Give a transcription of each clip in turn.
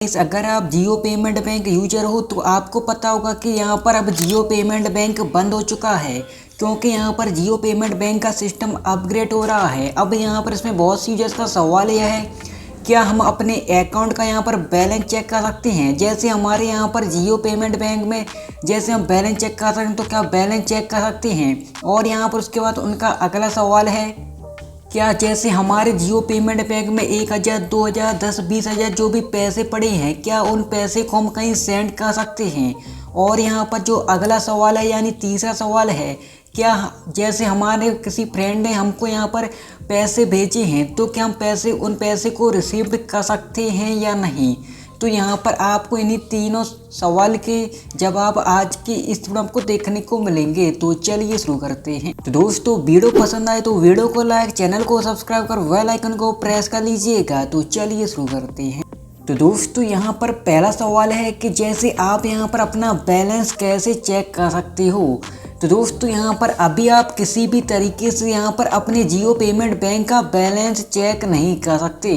अगर आप जियो payment bank user हो तो आपको पता होगा कि यहाँ पर अब जियो पेमेंट बैंक बंद हो चुका है, क्योंकि यहाँ पर जियो पेमेंट बैंक का सिस्टम अपग्रेड हो रहा है। अब यहाँ पर इसमें बहुत सी यूजर्स का सवाल यह है, क्या हम अपने अकाउंट का यहाँ पर बैलेंस चेक कर सकते हैं? जैसे हमारे यहाँ पर जियो पेमेंट बैंक में जैसे हम बैलेंस चेक कर सकते हैं, तो क्या बैलेंस चेक कर सकते हैं? और यहाँ पर उसके बाद उनका अगला सवाल है, क्या जैसे हमारे जियो पेमेंट बैंक में 1000, 2000, 10, 20,000 जो भी पैसे पड़े हैं, क्या उन पैसे को हम कहीं सेंड कर सकते हैं? और यहाँ पर जो अगला सवाल है यानी तीसरा सवाल है, क्या जैसे हमारे किसी फ्रेंड ने हमको यहाँ पर पैसे भेजे हैं, तो क्या हम उन पैसे को रिसीव कर सकते हैं या नहीं? तो यहाँ पर आपको इन्हीं तीनों सवाल के जवाब आज की इस वीडियो को देखने को मिलेंगे। तो चलिए शुरू करते हैं। तो दोस्तों, वीडियो पसंद आए तो वीडियो को लाइक, चैनल को सब्सक्राइब कर बेल आइकन को प्रेस कर लीजिएगा। तो चलिए शुरू करते हैं। तो दोस्तों, यहाँ पर पहला सवाल है कि जैसे आप यहाँ पर अपना बैलेंस कैसे चेक कर सकते हो? तो दोस्तों, यहाँ पर अभी आप किसी भी तरीके से यहाँ पर अपने जियो पेमेंट बैंक का बैलेंस चेक नहीं कर सकते।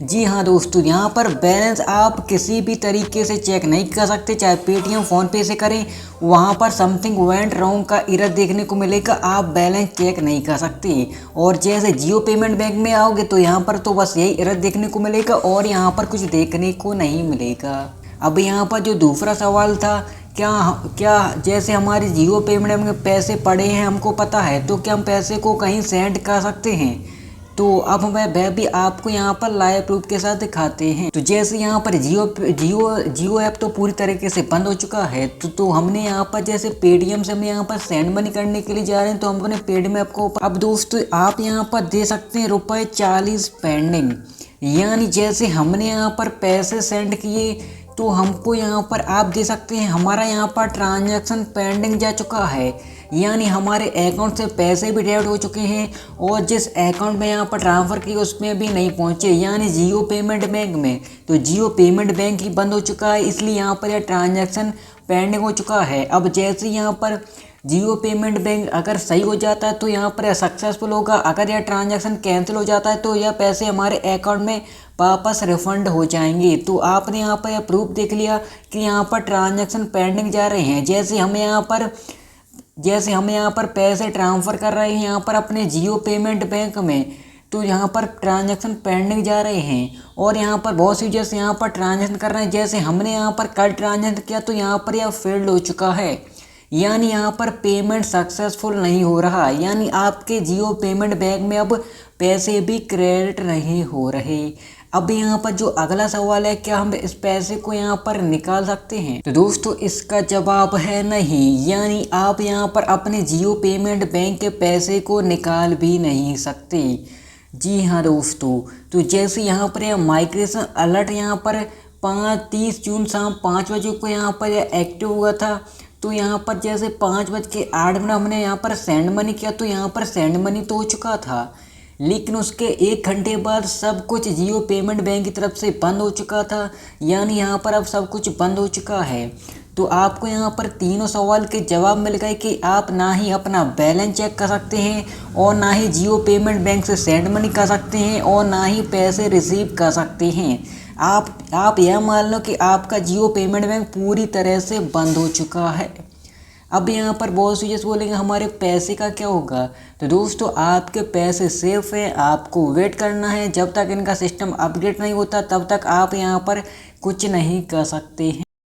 जी हाँ दोस्तों, यहाँ पर बैलेंस आप किसी भी तरीके से चेक नहीं कर सकते, चाहे पेटीएम, फ़ोनपे से करें, वहाँ पर समथिंग वेंट रॉन्ग का एरर देखने को मिलेगा, आप बैलेंस चेक नहीं कर सकते। और जैसे जियो पेमेंट बैंक में आओगे तो यहाँ पर तो बस यही एरर देखने को मिलेगा और यहाँ पर कुछ देखने को नहीं मिलेगा। अब यहाँ पर जो दूसरा सवाल था, क्या जैसे हमारे जियो पेमेंट में पैसे पड़े हैं, हमको पता है, तो क्या हम पैसे को कहीं सेंड कर सकते हैं? तो अब वह भी आपको यहाँ पर लाइव प्रूफ के साथ दिखाते हैं। तो जैसे यहाँ पर जियो ऐप तो पूरी तरीके से बंद हो चुका है, तो हमने यहाँ पर जैसे पेटीएम से हम यहाँ पर सेंड मनी करने के लिए जा रहे हैं, तो हम अपने पेटीएम ऐप को अब दोस्तों आप यहाँ पर दे सकते हैं ₹40 पेंडिंग। यानी जैसे हमने यहाँ पर पैसे सेंड किए तो हमको यहाँ पर आप दे सकते हैं हमारा यहाँ पर ट्रांजैक्शन पेंडिंग जा चुका है, यानी हमारे अकाउंट से पैसे भी डेबिट हो चुके हैं और जिस अकाउंट में यहाँ पर ट्रांसफ़र किए उसमें भी नहीं पहुँचे, यानी जियो पेमेंट बैंक में। तो जियो पेमेंट बैंक ही बंद हो चुका है, इसलिए यहाँ पर यह ट्रांजैक्शन पेंडिंग हो चुका है। अब जैसे यहाँ पर जियो पेमेंट बैंक अगर सही हो जाता है तो यहाँ पर यह सक्सेसफुल होगा, अगर यह ट्रांजैक्शन कैंसिल हो जाता है तो यह पैसे हमारे अकाउंट में वापस रिफंड हो जाएंगे। तो आपने यहाँ पर यह प्रूफ देख लिया कि यहाँ पर ट्रांजैक्शन पेंडिंग जा रहे हैं। जैसे हम यहाँ पर पैसे ट्रांसफ़र कर रहे हैं यहाँ पर अपने जियो पेमेंट बैंक में, तो यहाँ पर ट्रांजैक्शन पेंडिंग जा रहे हैं और यहाँ पर बहुत सी जैसे यहाँ पर ट्रांजैक्शन कर रहे हैं। जैसे हमने यहाँ पर कल ट्रांजैक्शन किया तो यहाँ पर यह फेल्ड हो चुका है, यानी यहाँ पर पेमेंट सक्सेसफुल नहीं हो रहा, यानी आपके जियो पेमेंट बैंक में अब पैसे भी क्रेडिट नहीं हो रहे। अब यहाँ पर जो अगला सवाल है, क्या हम इस पैसे को यहाँ पर निकाल सकते हैं? तो दोस्तों इसका जवाब है नहीं, यानी आप यहाँ पर अपने जियो पेमेंट बैंक के पैसे को निकाल भी नहीं सकते। जी हाँ दोस्तों, तो जैसे यहाँ पर यह माइग्रेशन अलर्ट यहाँ पर 30 जून शाम 5 बजे को यहाँ पर यह एक्टिव हुआ था, तो यहाँ पर जैसे 5:08 हमने यहाँ पर सेंड मनी किया तो यहाँ पर सेंड मनी तो हो चुका था, लेकिन उसके 1 घंटे बाद सब कुछ जियो पेमेंट बैंक की तरफ से बंद हो चुका था, यानी यहाँ पर अब सब कुछ बंद हो चुका है। तो आपको यहाँ पर तीनों सवाल के जवाब मिल गए कि आप ना ही अपना बैलेंस चेक कर सकते हैं और ना ही जियो पेमेंट बैंक से सेंड मनी कर सकते हैं और ना ही पैसे रिसीव कर सकते हैं। आप यह मान लो कि आपका जियो पेमेंट बैंक पूरी तरह से बंद हो चुका है। अब यहाँ पर बहुत सी जैसे बोलेंगे हमारे पैसे का क्या होगा? तो दोस्तों आपके पैसे सेफ हैं, आपको वेट करना है, जब तक इनका सिस्टम अपडेट नहीं होता तब तक आप यहाँ पर कुछ नहीं कर सकते हैं।